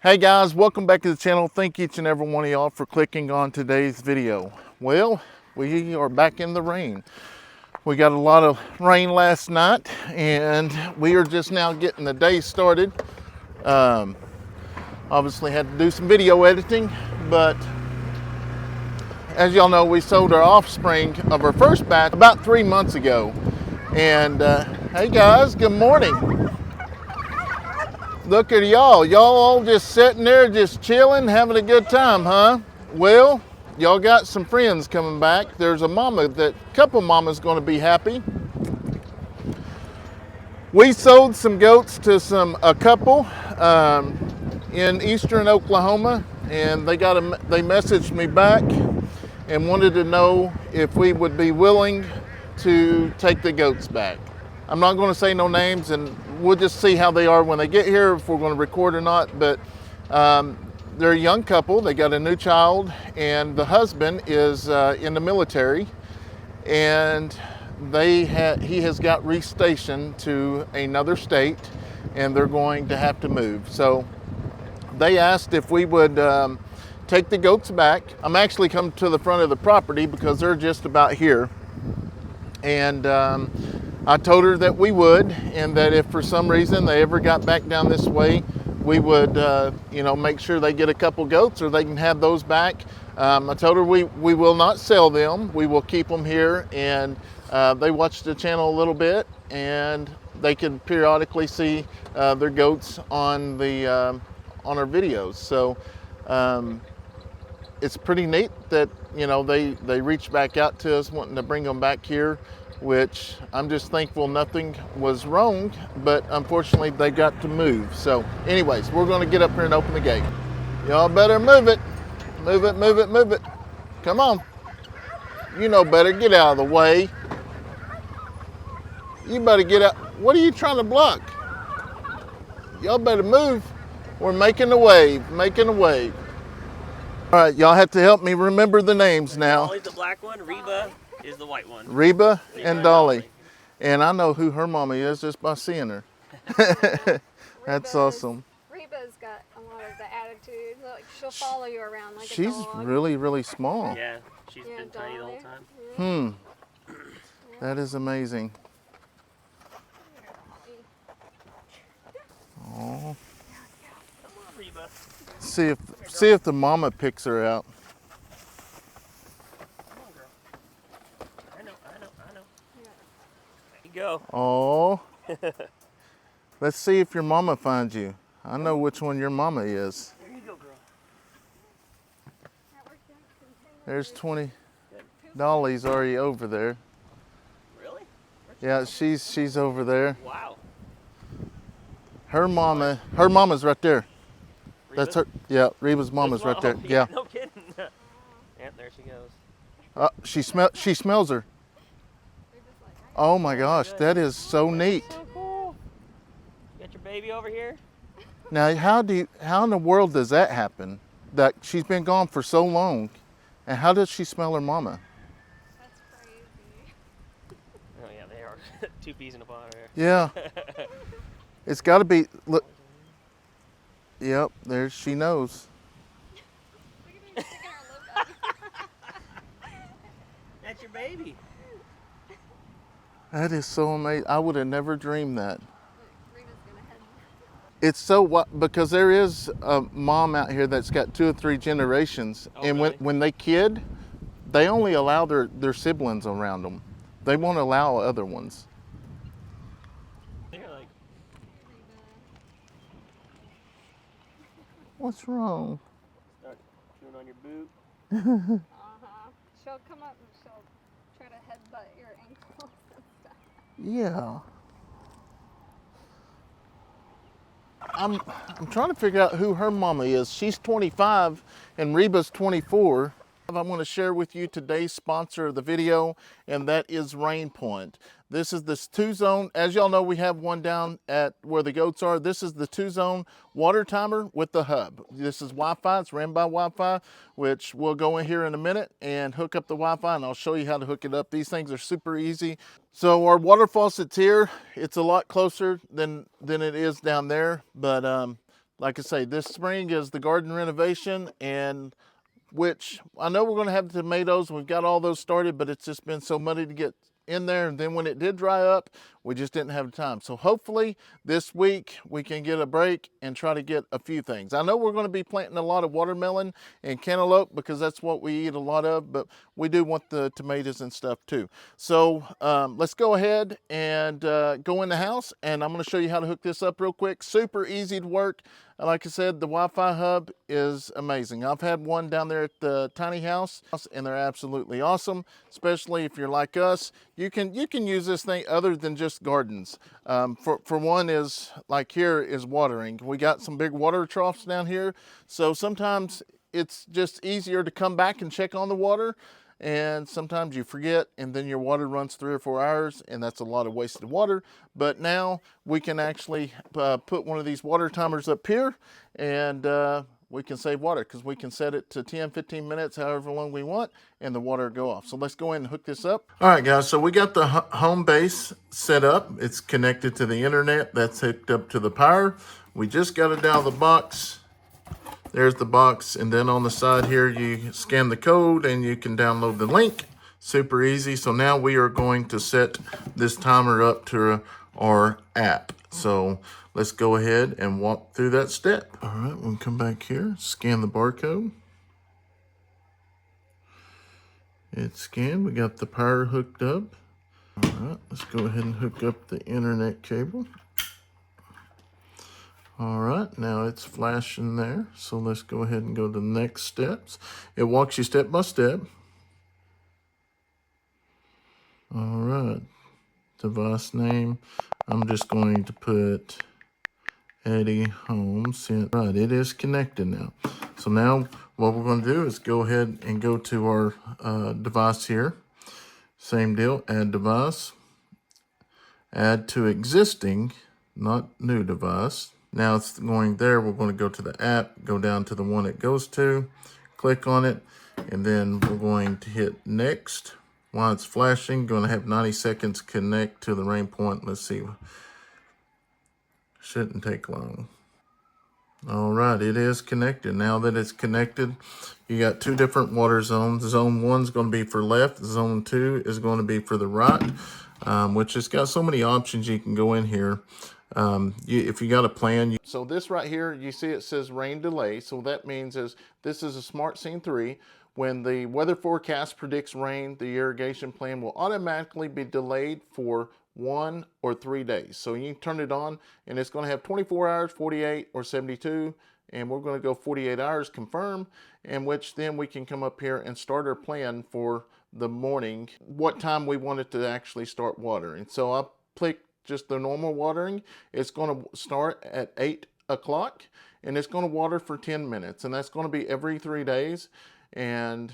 Hey guys, welcome back to the channel. Thank each and every one of y'all for clicking on today's video. Well, we are back in the rain. We got a lot of rain last night and we are just now getting the day started. Obviously had to do some video editing, but as y'all know, we sold our offspring of our first batch about 3 months ago. And hey guys, good morning. Look at y'all. Y'all all just sitting there, just chilling, having a good time, huh? Well, y'all got some friends coming back. There's a couple mamas going to be happy. We sold some goats to a couple in eastern Oklahoma, and they messaged me back and wanted to know if we would be willing to take the goats back. I'm not going to say no names, and we'll just see how they are when they get here, if we're going to record or not. But they're a young couple. They got a new child, and the husband is in the military, and he has got restationed to another state, and they're going to have to move. So they asked if we would take the goats back. I'm actually coming to the front of the property because they're just about here, and I told her that we would, and that if for some reason they ever got back down this way, we would, make sure they get a couple goats or they can have those back. I told her we will not sell them. We will keep them here, and they watch the channel a little bit, and they can periodically see their goats on our videos. So it's pretty neat that they reached back out to us wanting to bring them back here, which I'm just thankful nothing was wrong, but unfortunately they got to move. So anyways, we're going to get up here and open the gate. Y'all better move it. Move it, move it, move it. Come on. You know better. Get out of the way. You better get out. What are you trying to block? Y'all better move. We're making a wave, making a wave. All right, y'all have to help me remember the names now. Dolly's the black one, Reba is the white one. Reba and Dolly. And I know who her mommy is just by seeing her. That's awesome. Reba's got a lot of the attitude. Like, she'll follow you around like a She's dog. really, really small. Yeah, she's been tiny the whole time. Yeah. That is amazing. Oh. Come on, Reba. See if the mama picks her out. Come on, girl. I know. There you go. Oh. Let's see if your mama finds you. I know which one your mama is. There you go, girl. There's 20 Dolly's already over there. Really? Yeah, she's over there. Wow. Her mama's right there. Reba? That's her. Yeah, Reba's mama's right there. Oh, Yeah. No kidding. Yeah, there she goes. She smells her. Oh my gosh, that is so neat. So cool. You got your baby over here? Now, how in the world does that happen? That she's been gone for so long, and how does she smell her mama? That's crazy. Oh yeah, they are. 2 peas in a pod here. Yeah. It's got to be. Look. Yep, there she knows. Look at her sticking her lip out. That's your baby. That is so amazing. I would have never dreamed that. Reba's gonna head. It's so because there is a mom out here that's got 2 or 3 generations, Oh, and really? when they kid, they only allow their siblings around them. They won't allow other ones. They're like, What's wrong? start chewing on your boot. She'll come up and she'll try to headbutt your ankles and stuff. Yeah. I'm trying to figure out who her mama is. She's 25 and Reba's 24. I want to share with you today's sponsor of the video, and that is Rain Point. This is this 2-zone. As y'all know, we have one down at where the goats are. This is the 2-zone water timer with the hub. This is Wi-Fi. It's ran by Wi-Fi, which we'll go in here in a minute and hook up the Wi-Fi, and I'll show you how to hook it up. These things are super easy. So our water faucet's here. It's a lot closer than it is down there, but like I say, this spring is the garden renovation, and which I know we're going to have the tomatoes. We've got all those started, but it's just been so muddy to get in there. And then when it did dry up, we just didn't have time. So hopefully this week we can get a break and try to get a few things. I know we're going to be planting a lot of watermelon and cantaloupe because that's what we eat a lot of, but we do want the tomatoes and stuff too. So let's go ahead and go in the house, and I'm going to show you how to hook this up real quick. Super easy to work. Like I said, the Wi-Fi hub is amazing. I've had one down there at the tiny house, and they're absolutely awesome, especially if you're like us. You can use this thing other than just gardens. For one is, like here, is watering. We got some big water troughs down here, so sometimes it's just easier to come back and check on the water. And sometimes you forget, and then your water runs 3 or 4 hours, and that's a lot of wasted water. But now we can actually put one of these water timers up here, and we can save water because we can set it to 10-15 minutes, however long we want, and the water will go off. So let's go in and hook this up. All right, guys, so we got the home base set up. It's connected to the internet. That's hooked up to the power. We just got it out of the box. There's the box, and then on the side here, you scan the code and you can download the link. Super easy. So now we are going to set this timer up to our app. So let's go ahead and walk through that step. All right, we'll come back here, scan the barcode. It's scanned. We got the power hooked up. All right, let's go ahead and hook up the internet cable. All right, now it's flashing there. So let's go ahead and go to the next steps. It walks you step by step. All right, device name. I'm just going to put Eddy Home Sync. Right, it is connected now. So now what we're going to do is go ahead and go to our device here. Same deal, add device. Add to existing, not new device. Now it's going there. We're going to go to the app, go down to the one it goes to, click on it, and then we're going to hit next. While it's flashing, going to have 90 seconds connect to the rain point. Let's see. Shouldn't take long. All right, it is connected. Now that it's connected, you got 2 different water zones. Zone 1 is going to be for left. Zone 2 is going to be for the right, which has got so many options you can go in here. If you got a plan. So this right here, you see it says rain delay. So that means this is a Smart Scene 3. When the weather forecast predicts rain, the irrigation plan will automatically be delayed for 1 or 3 days. So you can turn it on, and it's going to have 24 hours, 48, or 72. And we're going to go 48 hours confirm, in which then we can come up here and start our plan for the morning, what time we want it to actually start watering. So I'll click just the normal watering. It's going to start at 8 o'clock, and it's going to water for 10 minutes, and that's going to be every 3 days. And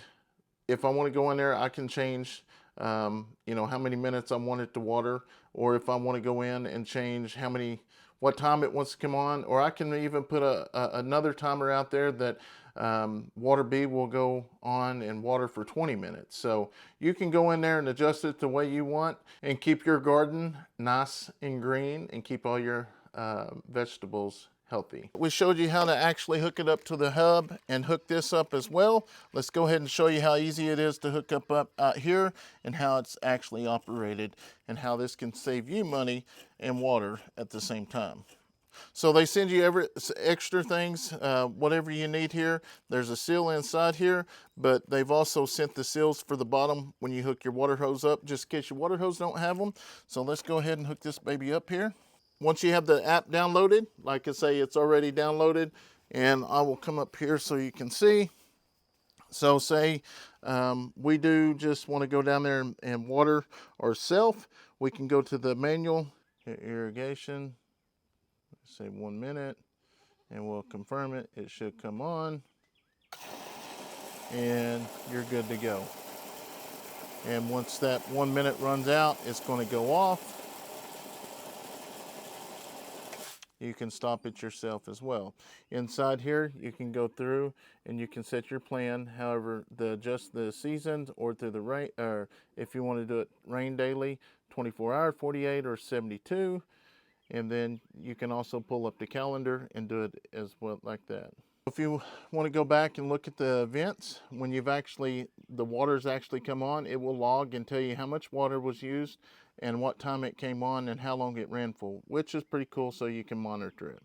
if I want to go in there, I can change how many minutes I want it to water, or if I want to go in and change what time it wants to come on, or I can even put another timer out there that water B will go on and water for 20 minutes. So you can go in there and adjust it the way you want and keep your garden nice and green and keep all your vegetables healthy. We showed you how to actually hook it up to the hub and hook this up as well. Let's go ahead and show you how easy it is to hook up out here and how it's actually operated and how this can save you money and water at the same time. So they send you every extra things, whatever you need here. There's a seal inside here, but they've also sent the seals for the bottom when you hook your water hose up, just in case your water hose don't have them. So let's go ahead and hook this baby up here. Once you have the app downloaded, like I say, it's already downloaded, and I will come up here so you can see. So say we do just want to go down there and water ourselves. We can go to the manual, irrigation, say 1 minute, and we'll confirm it. It should come on, and you're good to go. And once that 1 minute runs out, it's going to go off. You can stop it yourself as well. Inside here, you can go through and you can set your plan, however, adjust the seasons or through the rain, or if you want to do it rain daily, 24 hour, 48, or 72. And then you can also pull up the calendar and do it as well like that. If you want to go back and look at the events, when the water's actually come on, it will log and tell you how much water was used and what time it came on and how long it ran for, which is pretty cool, so you can monitor it.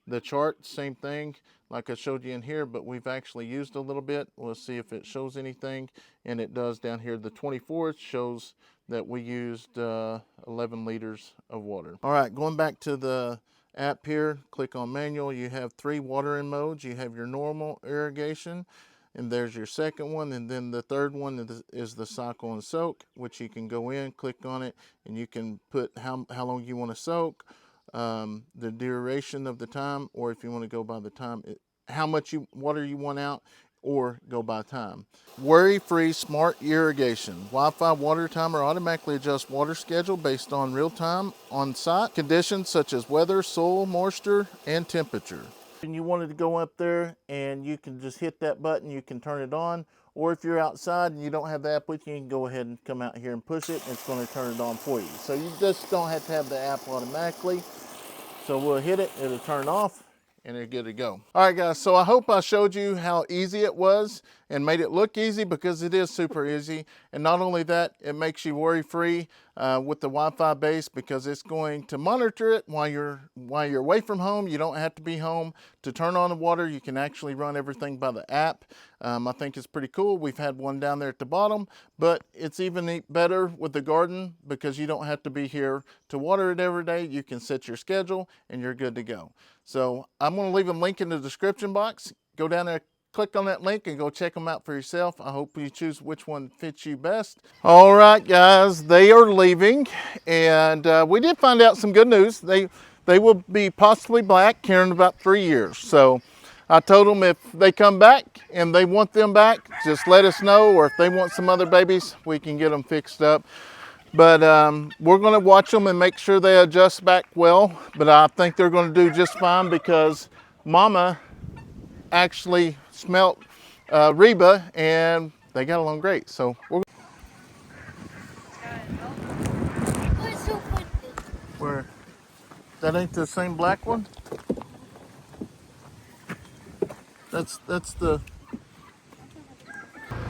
The chart, same thing, like I showed you in here, but we've actually used a little bit. We'll see if it shows anything, and it does down here. The 24th shows that we used 11 liters of water. All right, going back to the app here, click on manual. You have 3 watering modes. You have your normal irrigation, and there's your second one, and then the third one is the cycle and soak, which you can go in, click on it, and you can put how long you want to soak, the duration of the time, or if you want to go by the time, how much water you want out, or go by time. Worry-free smart irrigation. Wi-Fi water timer automatically adjusts water schedule based on real-time on-site conditions such as weather, soil, moisture, and temperature. And you wanted to go up there and you can just hit that button, you can turn it on, or if you're outside and you don't have the app with you, you can go ahead and come out here and push it, and it's going to turn it on for you. So you just don't have to have the app automatically. So we'll hit it, it'll turn off, and you're good to go. All right, guys, so I hope I showed you how easy it was and made it look easy, because it is super easy. And not only that, it makes you worry-free with the Wi-Fi base, because it's going to monitor it while you're away from home. You don't have to be home to turn on the water. You can actually run everything by the app. I think it's pretty cool. We've had one down there at the bottom, but it's even better with the garden, because you don't have to be here to water it every day. You can set your schedule and you're good to go. So I'm going to leave a link in the description box. Go down there, click on that link, and go check them out for yourself. I hope you choose which one fits you best. All right, guys, they are leaving, and we did find out some good news. They will be possibly black here in about 3 years. So I told them if they come back and they want them back, just let us know, or if they want some other babies, we can get them fixed up. But we're going to watch them and make sure they adjust back well. But I think they're going to do just fine, because Mama actually smelt Reba and they got along great. So where that ain't the same black one. That's the.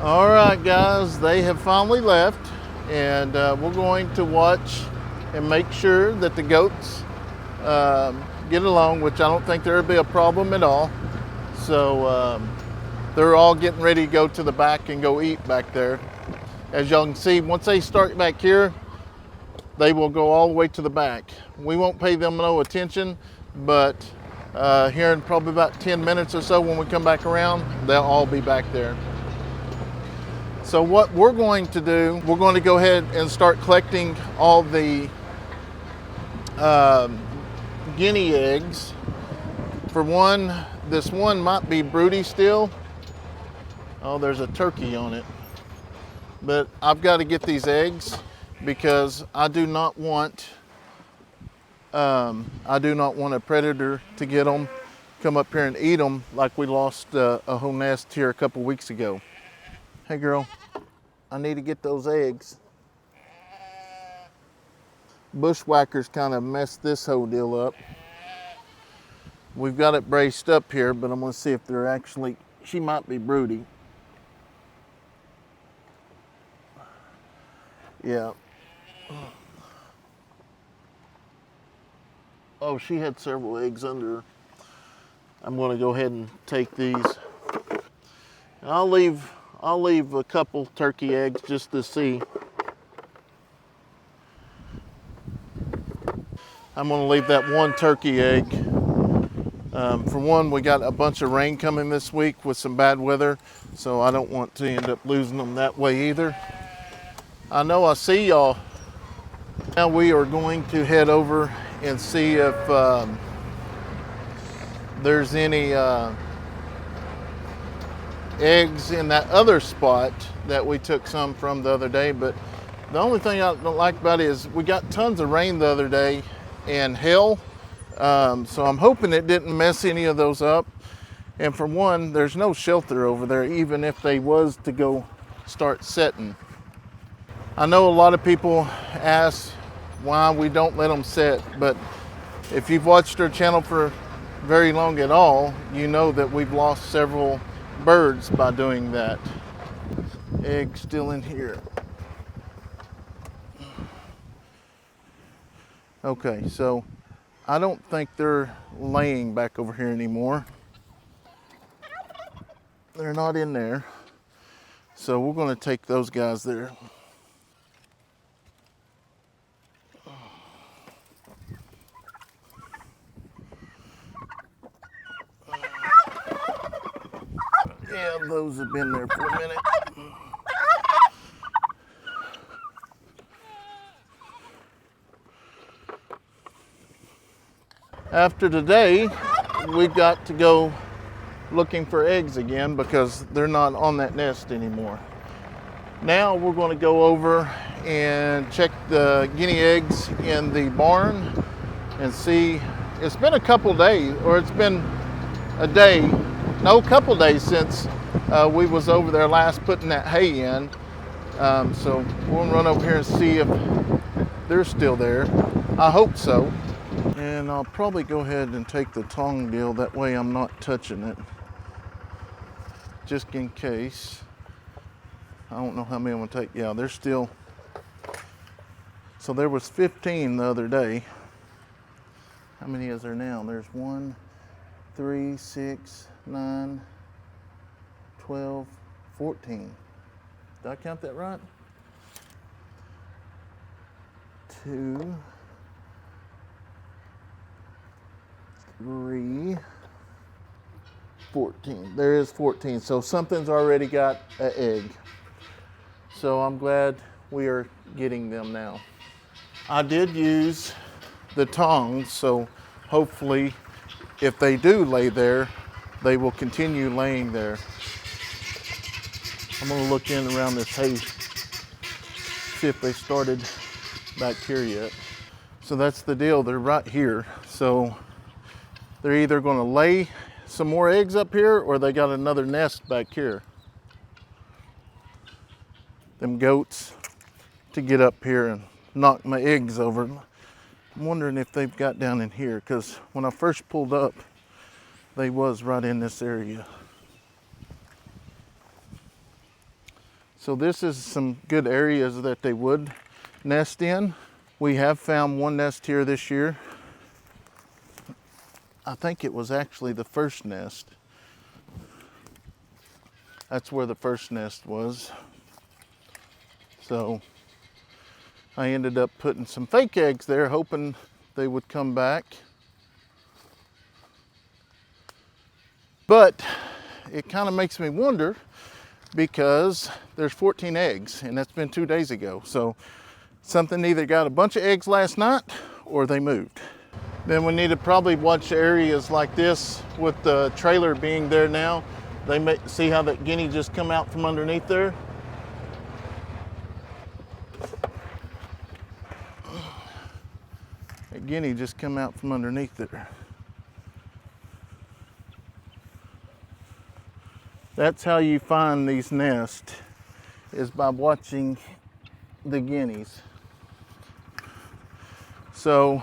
All right, guys, they have finally left, and we're going to watch and make sure that the goats get along, which I don't think there'll be a problem at all. So they're all getting ready to go to the back and go eat back there. As y'all can see, once they start back here, they will go all the way to the back. We won't pay them no attention, but here in probably about 10 minutes or so, when we come back around, they'll all be back there. So what we're going to do, we're going to go ahead and start collecting all the guinea eggs. For one, this one might be broody still. Oh, there's a turkey on it. But I've got to get these eggs, because I do not want a predator to get them, come up here and eat them, like we lost a whole nest here a couple weeks ago. Hey girl, I need to get those eggs. Bushwhackers kind of messed this whole deal up. We've got it braced up here, but I'm going to see if they're actually, she might be broody. Yeah. Oh, she had several eggs under her. I'm going to go ahead and take these. I'll leave a couple turkey eggs just to see. I'm going to leave that one turkey egg. For one, we got a bunch of rain coming this week with some bad weather, so I don't want to end up losing them that way either. I know I see y'all. Now we are going to head over and see if there's any eggs in that other spot that we took some from the other day. But the only thing I don't like about it is we got tons of rain the other day and hail. So I'm hoping it didn't mess any of those up. And for one, there's no shelter over there, even if they was to go start setting. I know a lot of people ask why we don't let them set, but If you've watched our channel for very long at all, you know that we've lost several birds by doing that. Egg still in here. Okay, so I don't think they're laying back over here anymore. They're not in there. So we're going to take those guys there. Yeah, those have been there for a minute. After today, we've got to go looking for eggs again because they're not on that nest anymore. Now we're going to go over and check the guinea eggs in the barn and see. It's been a couple days, or it's been a day, no, couple days since we was over there last putting that hay in. So we'll run over here and see if they're still there. I hope so. And I'll probably go ahead and take the tong deal, that way I'm not touching it, just in case. I don't know how many I'm gonna take. Yeah, they're still, so there was 15 the other day. How many is there now? There's 1, 3, 6, 9, 12, 14. Did I count that right? 2, 3, 14. There is 14. So something's already got an egg. So I'm glad we are getting them now. I did use the tongs, so hopefully if they do lay there, they will continue laying there. I'm gonna look in around this hay, see if they started back here yet. So that's the deal, they're right here. So they're either gonna lay some more eggs up here or they got another nest back here. Them goats to get up here and knock my eggs over. I'm wondering if they've got down in here, because when I first pulled up, they was right in this area. So this is some good areas that they would nest in. We have found one nest here this year. I think it was actually the first nest. That's where the first nest was. So I ended up putting some fake eggs there, hoping they would come back. But it kind of makes me wonder, because there's 14 eggs and that's been 2 days ago. So something either got a bunch of eggs last night or they moved. Then we need to probably watch areas like this with the trailer being there now. They may see how that guinea just come out from underneath there. That guinea just come out from underneath there. That's how you find these nests, is by watching the guineas. So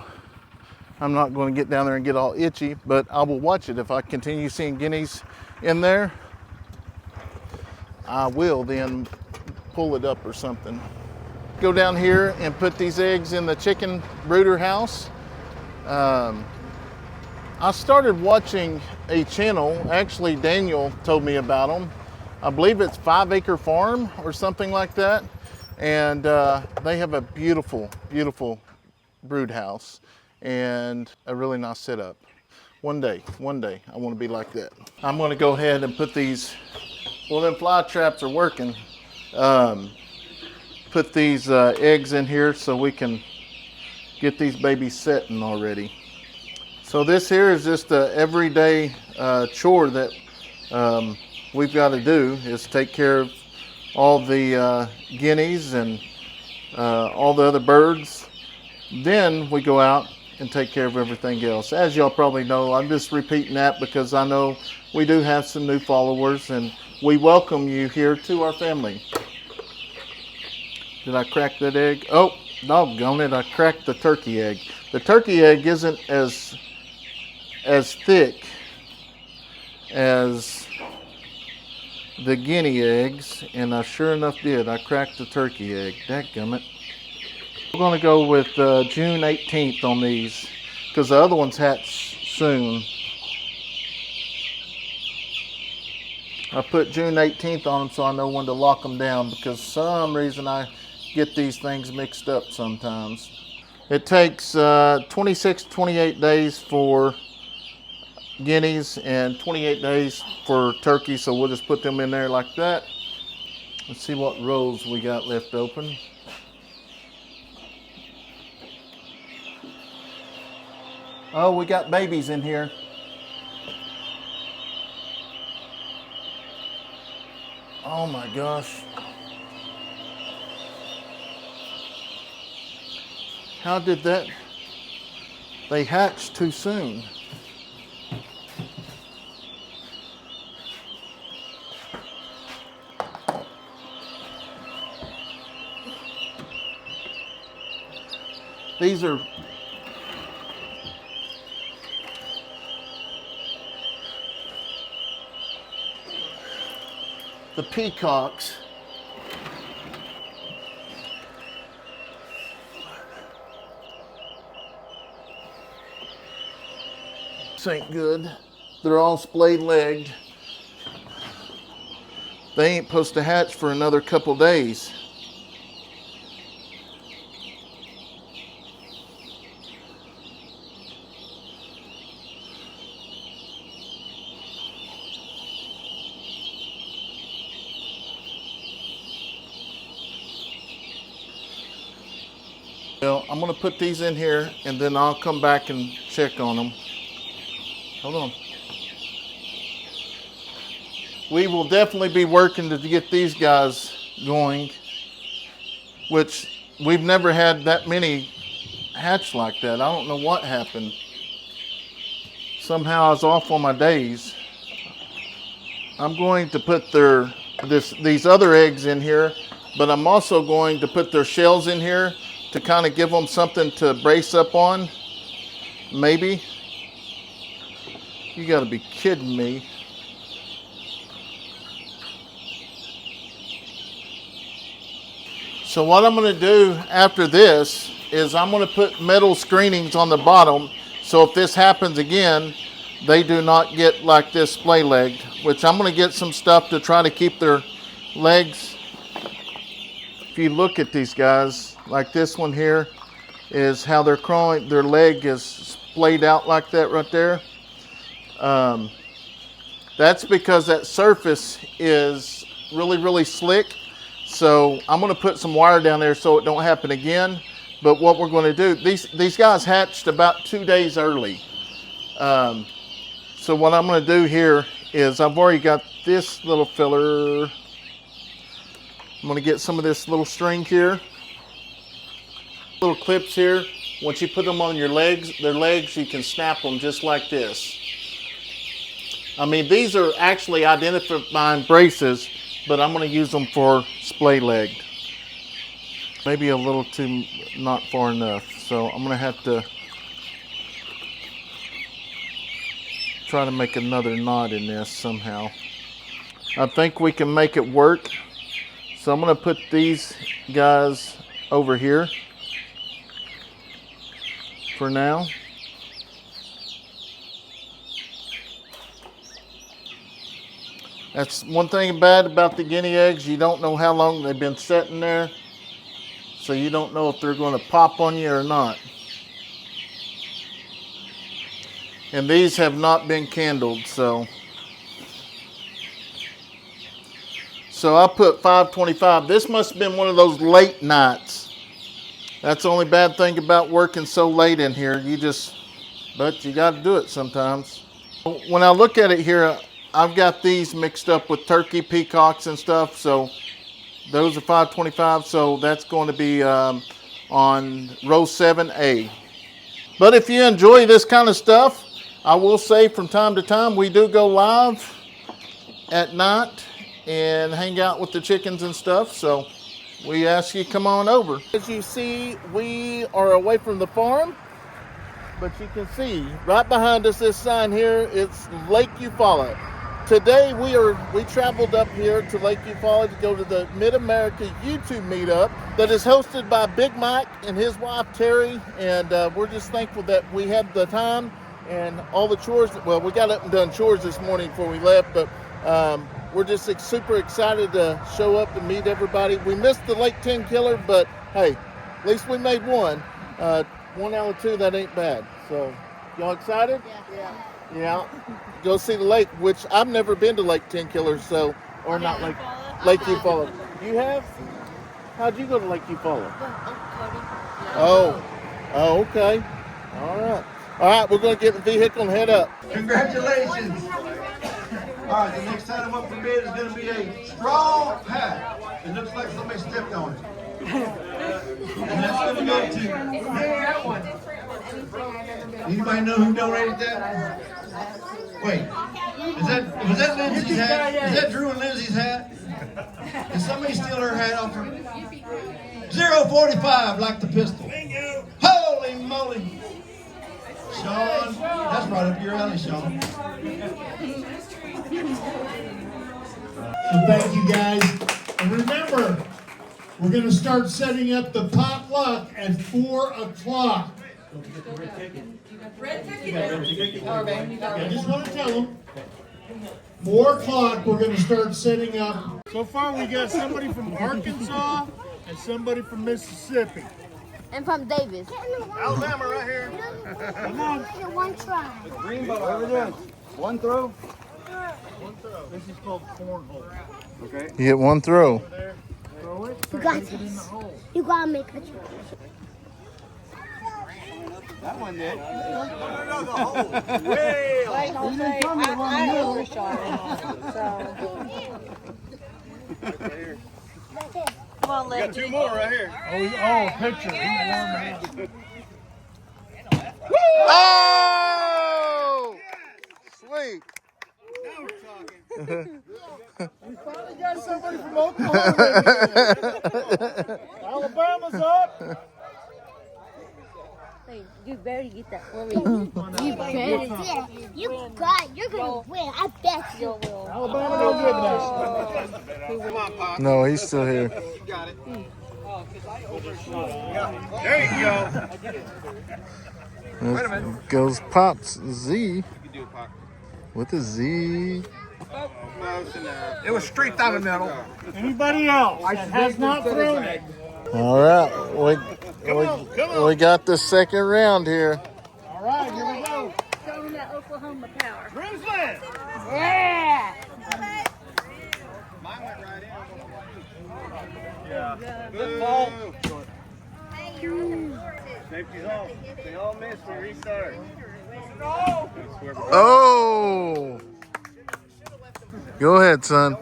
I'm not going to get down there and get all itchy, but I will watch it. If I continue seeing guineas in there, I will then pull it up or something. Go down here and put these eggs in the chicken brooder house. I started watching a channel, actually Daniel told me about them. I believe it's 5 Acre Farm or something like that. And they have a beautiful, beautiful brood house and a really nice setup. One day, I want to be like that. I'm going to go ahead and put these, well, them fly traps are working. Put these eggs in here so we can get these babies setting already. So this here is just a everyday chore that we've got to do, is take care of all the guineas and all the other birds. Then we go out and take care of everything else. As y'all probably know, I'm just repeating that because I know we do have some new followers and we welcome you here to our family. Did I crack that egg? Oh, doggone it, I cracked the turkey egg. The turkey egg isn't as thick as the guinea eggs, and I sure enough did. I cracked the turkey egg. Dadgummit. We're going to go with June 18th on these because the other ones hatch soon. I put June 18th on them so I know when to lock them down, because for some reason I get these things mixed up sometimes. It takes 26, 28 days for guineas and 28 days for turkey, so we'll just put them in there like that. Let's see what rows we got left open. Oh, we got babies in here. Oh my gosh. How did that? They hatched too soon. These are the peacocks. This ain't good. They're all splayed-legged. They ain't supposed to hatch for another couple days. Well, I'm going to put these in here and then I'll come back and check on them. Hold on. We will definitely be working to get these guys going, which we've never had that many hatch like that. I don't know what happened. Somehow I was off on my days. I'm going to put these other eggs in here, but I'm also going to put their shells in here to kind of give them something to brace up on, maybe. You gotta be kidding me. So what I'm gonna do after this is I'm gonna put metal screenings on the bottom, so if this happens again, they do not get like this splay-legged, which I'm gonna get some stuff to try to keep their legs. If you look at these guys, like this one here, is how they're crawling. Their leg is splayed out like that right there. That's because that surface is really, really slick. So I'm gonna put some wire down there so it don't happen again. But what we're gonna do, these guys hatched about 2 days early. So what I'm gonna do here is I've already got this little filler. I'm gonna get some of this little string here. Little clips here. Once you put them on your legs, their legs, you can snap them just like this. I mean, these are actually identifying braces, but I'm gonna use them for splay-legged. Maybe a little too, not far enough. So I'm gonna have to try to make another knot in this somehow. I think we can make it work. So I'm gonna put these guys over here for now. That's one thing bad about the guinea eggs. You don't know how long they've been sitting there. So you don't know if they're gonna pop on you or not. And these have not been candled, so I put 525. This must have been one of those late nights. That's the only bad thing about working so late in here. But you got to do it sometimes. When I look at it here, I've got these mixed up with turkey, peacocks, and stuff. So those are 525. So that's going to be on row 7A. But if you enjoy this kind of stuff, I will say from time to time we do go live at night and hang out with the chickens and stuff, so we ask you come on over. As you see, we are away from the farm but you can see right behind us this sign here, it's Lake Eufaula. Today we traveled up here to Lake Eufaula to go to the Mid-America YouTube meetup that is hosted by Big Mike and his wife Terry, and we're just thankful that we had the time and all the chores. Well, we got up and done chores this morning before we left, but we're just super excited to show up and meet everybody. We missed the Lake 10 killer, but hey, at least we made one. 1 out of 2, that ain't bad. So, y'all excited? Yeah. Go see the lake, which I've never been to Lake 10 Killers, so, or not Lake Eufaula. You have? How'd you go to Lake Eufaula? Oh, okay. All right, we're going to get in the vehicle and head up. Congratulations. All right, the next item up for bid is going to be a straw hat. It looks like somebody stepped on it. And that's going to go to... Anybody know who donated that? Wait, was that Lindsay's hat? Is that Drew and Lindsay's hat? Did somebody steal her hat off her? 045, like the pistol. Holy moly. Sean, that's right up your alley, Sean. So thank you guys. And remember, we're going to start setting up the potluck at 4 o'clock. I just want to tell them, 4 o'clock we're going to start setting up. So far we got somebody from Arkansas and somebody from Mississippi. And from Davis. Alabama right here. Come on. One try. One throw. One throw. This is called cornhole. Okay. You get one throw. Throw it. You got Stick it in the this. hole. You gotta make a choice. That one did. Way I overshot it. So. Come on, Leighton. Got 2 more right here. Oh, picture. He's warming up. Oh! Sweet. Now we're talking. We finally got somebody from Oklahoma. Alabama's up. Hey, you better get that for me. You better. Yeah, you're gonna win. I bet you will. Alabama no good now. Come on, Pop. No, he's still here. You got it. There you go. Wait a minute. Goes Pops Z You can do it, Pop. with a Z. It was straight down the middle. Anybody else that has not thrown it? All right, we got the second round here. All right, here we go. Show them that Oklahoma power. Grizzly. Yeah. Mine went right in. Yeah. Good ball. Safety's off. They all missed. We restart. Oh! Go ahead, son.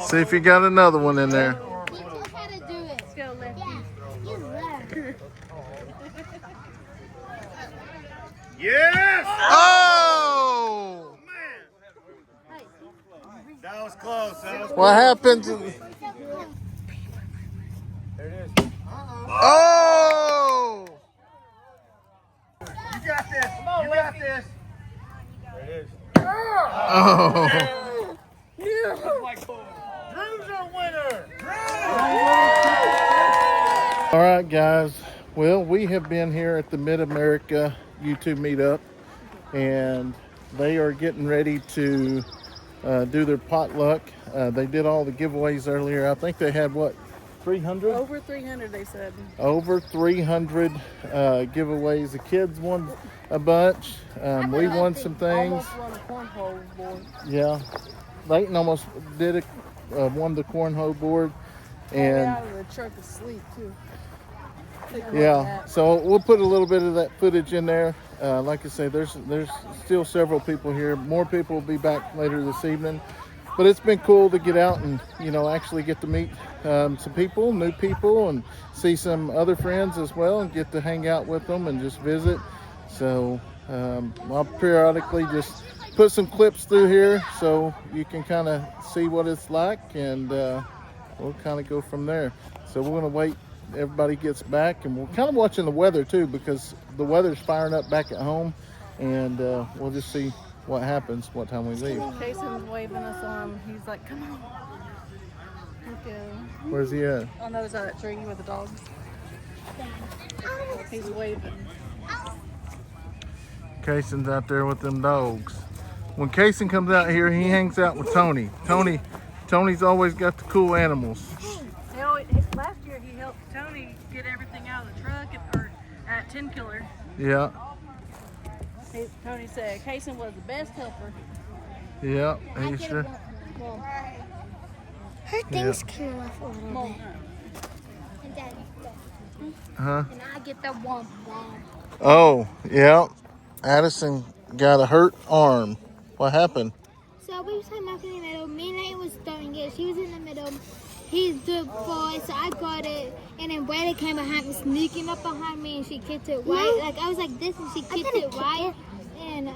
See if you got another one in there. Teach us how to do it. Let's go, Lefty. Yeah, you left. Yes! Oh! That was close. What happened? Oh! You got this. You got this. There it is. Oh! Drew's our winner. All right, guys. Well, we have been here at the Mid-America YouTube meetup, and they are getting ready to do their potluck. They did all the giveaways earlier. I think they had, what, 300? Over 300, they said. Over 300 giveaways. The kids won a bunch. We won some things. Almost won a cornhole board. Yeah. Leighton almost did it, won the cornhole board. And out of the truck asleep, too. yeah, so we'll put a little bit of that footage in there. Like I say, there's still several people here. More people will be back later this evening. But it's been cool to get out and, actually get to meet some people, new people, and see some other friends as well, and get to hang out with them and just visit. So I'll periodically just put some clips through here so you can kind of see what it's like, and we'll kind of go from there. So we're going to wait everybody gets back, and we're kind of watching the weather too, because the weather's firing up back at home, and we'll just see what happens, what time we leave. Kayson's waving us on. He's like, come on. Okay. Where's he at? On the other side of that tree with the dogs. He's waving. Kayson's out there with them dogs. When Kayson comes out here, he hangs out with Tony. Tony's always got the cool animals. Last year he helped Tony get everything out of the truck at 10 Killer. Yeah. Tony said Kayson was the best helper. Yeah, he sure. Her things came off a little bit. And Daddy, Huh? and I get the one bag. Oh, yeah. Addison got a hurt arm. What happened? So we was talking about in the middle. Me and Leighton was throwing it. She was in the middle. He's the boy, so I got it. And then Braylee came behind me, sneaking up behind me, and she kicked it right. Like I was like this, and she kicked it right. And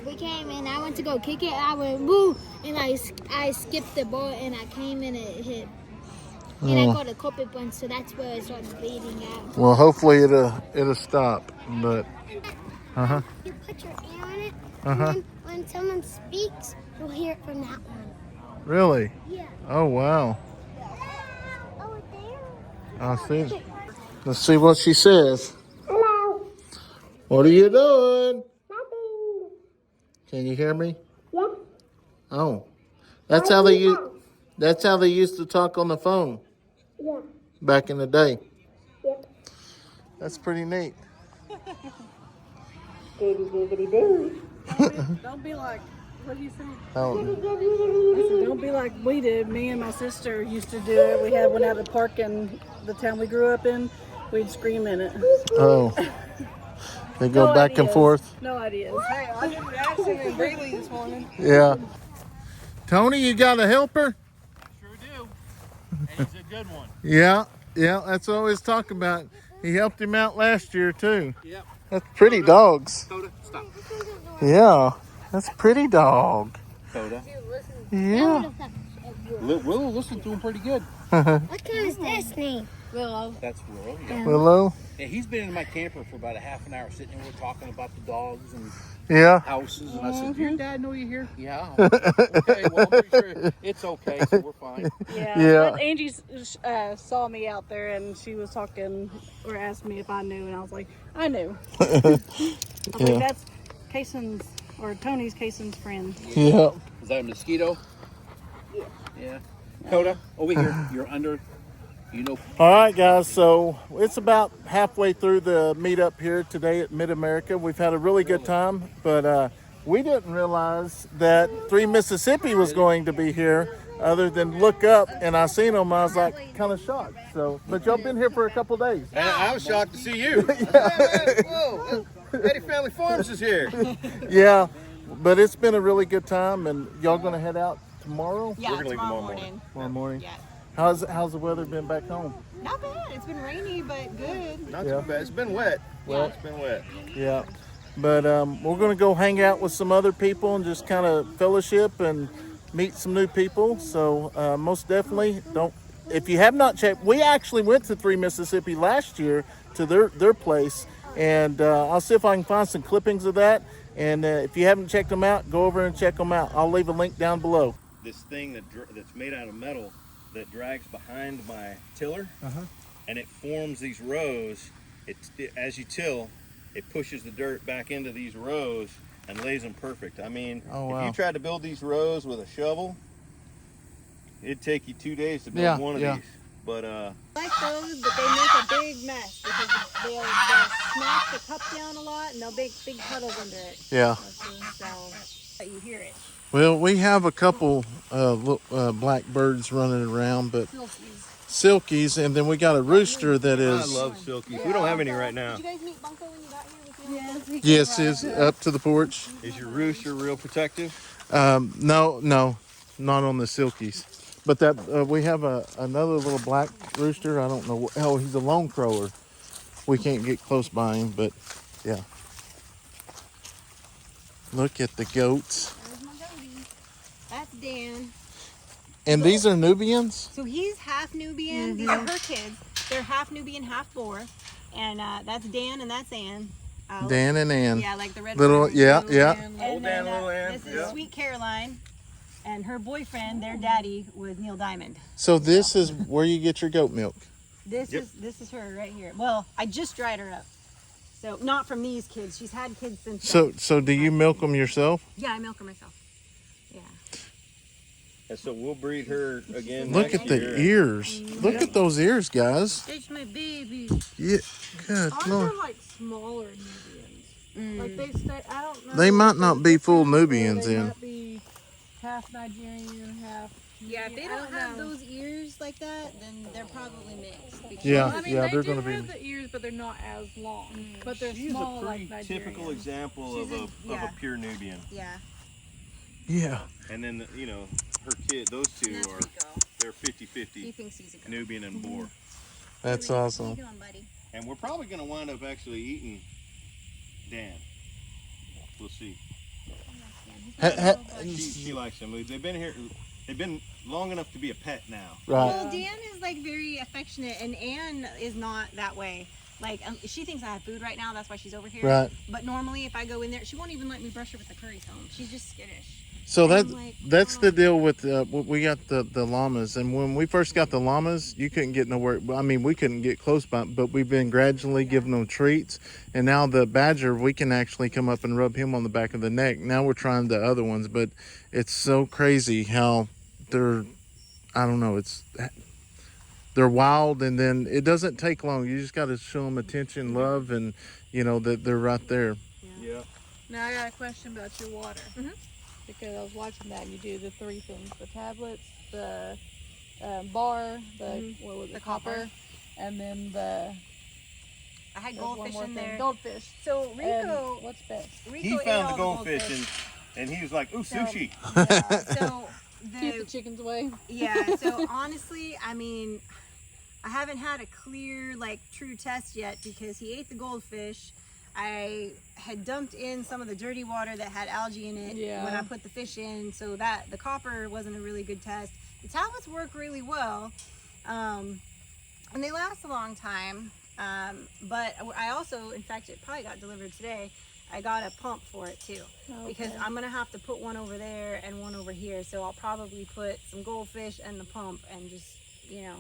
we came and I went to go kick it. I went woo, and I skipped the ball, and I came and it hit. And I got a carpet bunch, so that's where it started bleeding out. Well, hopefully it'll stop. But You put your ear on it, and then when someone speaks, you'll hear it from that one. really? Yeah. Oh wow. Oh, there. I'll see. Let's see what she says. Hello. What are you doing? Nothing. Can you hear me? Yeah. Oh, that's how they used to talk on the phone Yeah. back in the day. Yep. That's pretty neat. Don't be like, what do you say? Oh, I said, don't be like we did. Me and my sister used to do it. We had one at the park in the town we grew up in. We'd scream in it. oh. They go back and ideas. forth. No ideas. Hey, I did with Addison and Braylee this morning. Yeah. Tony, you got a helper? Sure do. And he's a good one. Yeah, that's what I was talking about. He helped him out last year too. Yep. That's pretty dogs. Coda, stop. Yeah, that's pretty dog. Coda. Yeah. We'll listen to him pretty good. What kind is this name? Willow. That's Willow. Yeah. Willow? Yeah, he's been in my camper for about a half an hour sitting there talking about the dogs and Yeah. houses. And I said, "Do your dad know you're here?" Yeah. Okay, well, I'm pretty sure it's okay, so we're fine. Yeah. But Angie saw me out there and she was talking or asked me if I knew, and I was like, I knew. I was like, that's Kayson's or Tony's Kayson's friend. Yeah. Is that a mosquito? Yeah. Coda, over here. You're under. You know. All right, guys. So it's about halfway through the meetup here today at Mid-America. We've had a really good time, but we didn't realize that 3 Mississippi was going to be here. Other than look up and I seen them, I was like kind of shocked. So, but y'all been here for a couple days. And I was shocked to see you. Whoa, Eddy Family Farms is here. Yeah, but it's been a really good time, and y'all gonna head out tomorrow? Yeah, We're gonna leave tomorrow tomorrow morning. Tomorrow morning. Yeah. How's the weather been back home? Not bad. It's been rainy, but good. Not Yeah. too bad. It's been wet. Well, It's been wet. yeah. But we're gonna go hang out with some other people and just kind of fellowship and meet some new people. So most definitely don't. If you have not checked, we actually went to 3 Mississippi last year to their place, and I'll see if I can find some clippings of that. And if you haven't checked them out, go over and check them out. I'll leave a link down below. This thing that's made out of metal that drags behind my tiller, and it forms these rows. As you till, it pushes the dirt back into these rows and lays them perfect. I mean, if you tried to build these rows with a shovel, it'd take you 2 days to build one of these. But Like those, but they make a big mess because they'll smash the cup down a lot and they'll make big puddles under it. Yeah. So you hear it. Well, we have a couple blackbirds running around, but silkies, and then we got a rooster that is. I love silkies. We don't have any right now. Did you guys meet Bunko when you got here with you? Yes, is up to the porch. Is your rooster real protective? No, not on the silkies. But that we have another little black rooster. I don't know. Oh, he's a lone crower. We can't get close by him, but yeah. Look at the goats. There's my goatee. That's Dan. And these are Nubians? So he's half Nubian. These are her kids. They're half Nubian, half Boer. And that's Dan and that's Ann. out. Dan and Ann. Yeah, like the red Little, farmers yeah, do. yeah. And Old Dan, little Ann, this is yeah. Sweet Caroline, and her boyfriend, their daddy, was Neil Diamond. So this is where you get your goat milk. This is her right here. Well, I just dried her up. So not from these kids. She's had kids since then. So do you milk them yourself? Yeah, I milk her myself. Yeah. And so we'll breed her again. Look next at the year. ears. Look at those ears, guys. It's my baby. Yeah, good Ours Lord. are like smaller Nubians. Like they stay, I don't know. They might not be full Nubians They in. might be half Nigerian, half. Yeah, if they don't have know. those ears like that, then they're probably mixed. because- Yeah, I mean, yeah, they they're do gonna be. have the ears, but they're not as long. But they're She's small, a pretty like Nigerian. typical example She's of yeah. a pure Nubian. Yeah. Yeah. And then, you know, her kid, those two And that's are, Rico. they're He 50-50 thinks he's a goat. Nubian and boar. That's How you awesome. doing, buddy? And we're probably going to wind up actually eating Dan. We'll see. She likes them. They've been here. They've been long enough to be a pet now. Right. Well, Dan is like very affectionate, and Anne is not that way. Like, she thinks I have food right now. That's why she's over here. Right. But normally, if I go in there, she won't even let me brush her with the curry comb. She's just skittish. So And I'm like, that's oh. the deal with we got the llamas, and when we first got the llamas, you couldn't get nowhere. I mean, we couldn't get close by, but we've been gradually giving them treats, and now the badger, we can actually come up and rub him on the back of the neck. Now we're trying the other ones, but it's so crazy how they're, I don't know, they're wild, and then it doesn't take long. You just got to show them attention, love, and you know that they're right there. Yeah. Now I got a question about your water. Mhm. Because I was watching that, and you do the three things: the tablets, the bar, what was it, The copper. and then the I had there's one goldfish more in thing, there. goldfish. So And Rico, what's best? Rico He ate found all the goldfish and he was like, "Ooh, So- sushi." So Keep the chickens away. yeah. So honestly, I mean, I haven't had a clear, like, true test yet because he ate the goldfish. I had dumped in some of the dirty water that had algae in it Yeah. when I put the fish in, so that the copper wasn't a really good test. The tablets work really well, and they last a long time. But I also, in fact, it probably got delivered today. I got a pump for it too, because I'm gonna have to put one over there and one over here. So I'll probably put some goldfish and the pump and just, you know,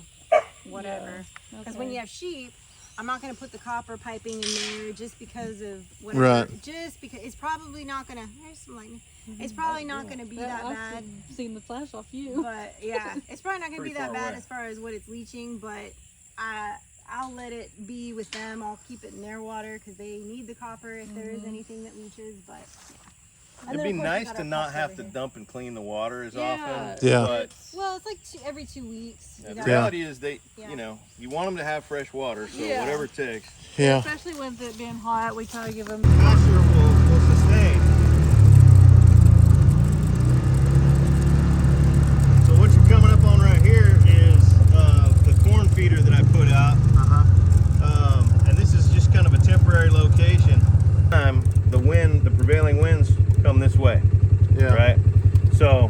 whatever. Because when you have sheep, I'm not going to put the copper piping in there just because of whatever. Right. Just because it's probably not going to, there's some lightning. It's probably not going to be that bad. I've seen the flash off you. But yeah, it's probably not going to be Pretty that far bad away. as far as what it's leaching. But I'll let it be with them. I'll keep it in their water because they need the copper if there is anything that leaches. But yeah. And It'd then, be of course, we nice got to our not pups have over to here. dump and clean the water as Yeah. often. Yeah. But Well, it's like every 2 weeks. the You gotta- reality is Yeah. you know, you want them to have fresh water, so Yeah. whatever it takes. Yeah. Especially with it being hot, we try to give them. Pasture will sustain. So what you're coming up on right here is the corn feeder that I put out. And this is just kind of a temporary location. The prevailing winds come this way, Yeah. right? So,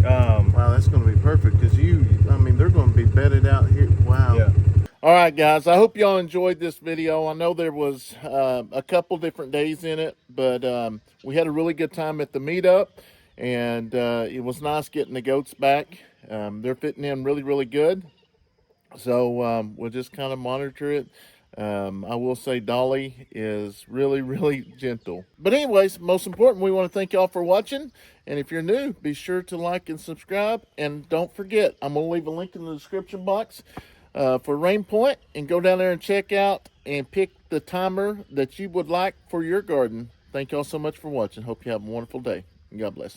Wow, that's going to be perfect because I mean, they're going to be bedded out here. Wow. yeah. All right, guys, I hope y'all enjoyed this video. I know there was a couple different days in it, but we had a really good time at the meetup, and it was nice getting the goats back. They're fitting in really, really good. So we'll just kind of monitor it. I will say Dolly is really, really gentle. But anyways, most important, we want to thank y'all for watching. And if you're new, be sure to like and subscribe. And don't forget, I'm going to leave a link in the description box for Rain Point. And go down there and check out and pick the timer that you would like for your garden. Thank y'all so much for watching. Hope you have a wonderful day. And God bless.